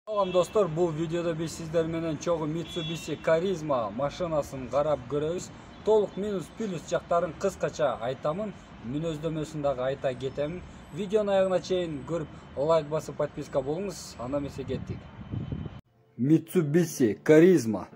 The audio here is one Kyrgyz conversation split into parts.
Salam dostlar, bu videoda biz sizler menен чогуу Mitsubishi Charisma машинасын карап көрөбүз. Толук минус плюс жактарын кыскача айтамын, мүнөздөмөсүн дагы айта кетемин. Видеонун аягына чейин көрүп, лайк басып подписка болуңуз. Анда эмесе кеттик. Mitsubishi Charisma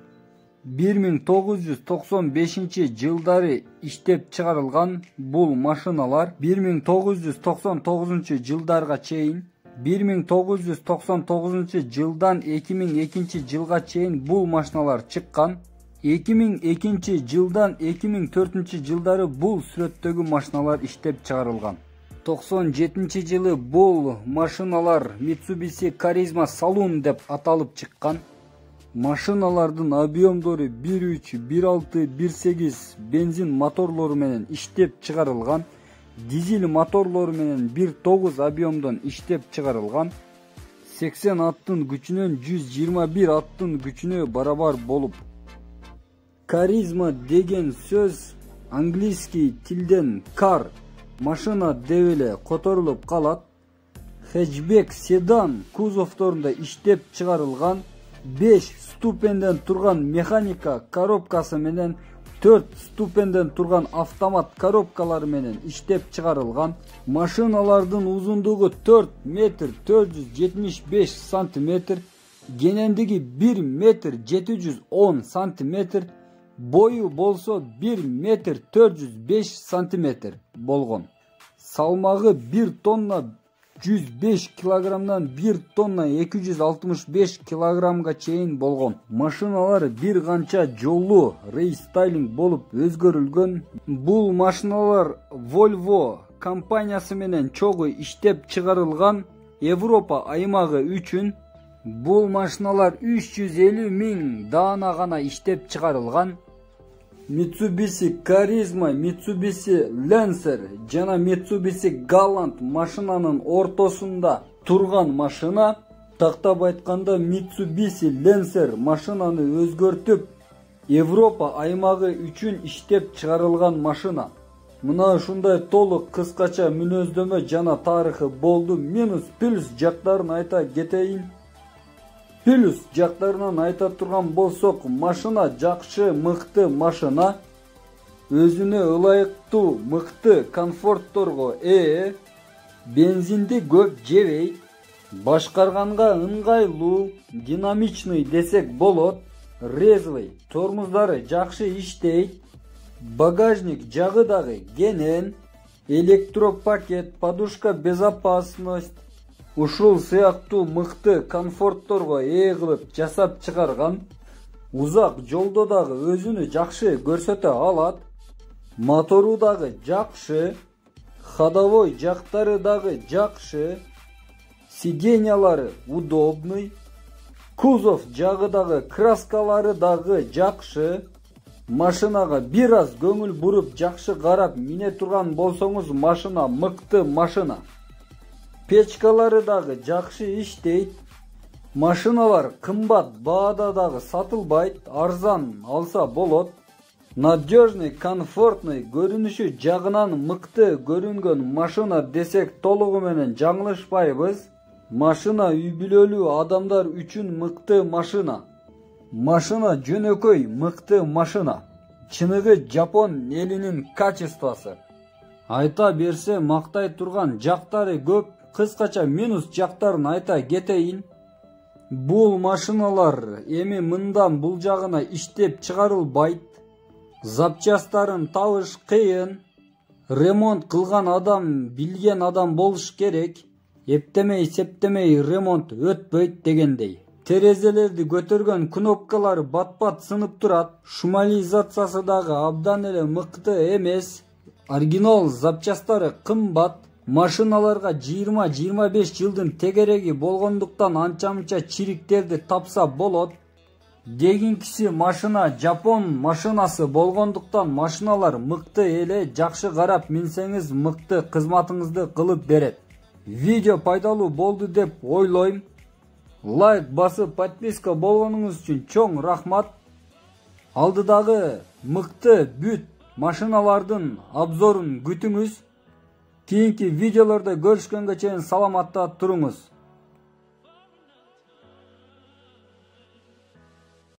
1995-жылдары иштеп чыгарылган бул машиналар 1999-жылдарга чейин 1999-жылдан 2002-жылга чейин бул машиналар чыккан. 2002-жылдан 2004-жылдары бул сүрөттөгү машиналар иштеп чыгарылган. 97-жылы бул машиналар Mitsubishi Charisma Saloon деп аталып чыккан. Машиналардын объемдору 1.3, 1.6, 1.8 бензин моторлору менен иштеп чыгарылган. Дизель моторлору менен 1.9 объемдон иштеп чыгарылган. 80 аттын күчүнөн 121 аттын күчүнө барабар болуп. Charisma деген сөз английский тилден car машина деп эле которулуп калат. Хэтчбек седан кузовторунда иштеп чыгарылган. 5 ступенден турган механика коробкасы менен 4 ступенден турган автомат коробкалары менен иштеп чыгарылган. Машиналардын узундугу 4 метр 475 сантиметр, кенендиги 1 метр 710 сантиметр, бою болсо 1 метр 405 сантиметр болгон. Салмагы 1 тонна 105 килограммдан 1 тонна 265 килограммга чейин болгон. Машиналар бир канча жолу рестайлинг болуп өзгөрүлгөн. Бул машиналар Volvo компаниясы менен чогуу иштеп чыгарылган. Европа аймагы үчүн бул машиналар 350 000 даана гана иштеп чыгарылган. Mitsubishi Charisma, Mitsubishi Lancer жана Mitsubishi Galant машинанын ортосунда турган машина. Тактап айтканда Mitsubishi Lancer машинаны өзгөртүп, Европа аймагы үчүн иштеп чыгарылган машина. Мына ушундай толук кыскача мүнөздөмө жана тарыхы болду. Минус плюс жактарын айта кетейин. Плюс жактарынан айта турган болсок, машина жакшы, мыкты машина. Өзүнө ылайыктуу, мыкты комфортторго ээ. Бензинди көп жебейт. Башкарганга ыңгайлуу, динамичный десек болот. Резвый, тормоздору жакшы иштейт. Багажник жагы дагы кенен. Электропакет, подушка безопасность. Ушул сыяктуу мыкты комфортторго ээ кылып жасап чыгарган. Узак жолдо дагы өзүнү жакшы көрсөтө алат. Мотору дагы жакшы. Ходовой жактары дагы жакшы. Сиденьялары удобный. Кузов жагы дагы, краскалары дагы жакшы. Машинага бир аз көңүл буруп жакшы карап мине турган болсоңуз, машина мыкты машина. Печкалары дагы жакшы иштейт. Машиналар кымбат баада дагы сатылбайт, арзан алса болот. Надежный, комфортный, көрүнүшү жагынан мыкты көрүнгөн машина десек толугу менен жаңылышпайбыз. Машина үй бүлөлүү адамдар үчүн мыкты машина. Машина жөнөкөй мыкты машина. Чыныгы Жапон элинин качествосы. Айта берсе мактай турган жактары көп. Кыскача минус жактарын айта кетейин. Бул машиналар эми мындан бул жагына иштеп чыгарылбайт. Запчастарын табыш кыйын. Ремонт кылган адам билген адам болуш керек. Эптемей септемей ремонт өтпөйт дегендей. Терезелерди көтөргөн кнопкалары бат-бат сынып турат. Шумализациясы дагы абдан эле мыкты эмес. Оригинал запчастары кымбат. Машиналарга 20-25 жылдын тегереги болгондуктан анча-мынча чириктерди тапса болот. Дегинкиси машина Жапон машинасы болгондуктан машиналар мыкты эле, жакшы карап минсеңиз мыкты кызматыңызды кылып берет. Видео пайдалуу болду деп ойлойм. Лайк басып подписка болгонуңуз үчүн чоң рахмат. Алдыдагы мыкты бүт машиналардын обзорун күтүңүз. Кийинки видеолордо көрүшкөнгө чейин саламатта туруңуз.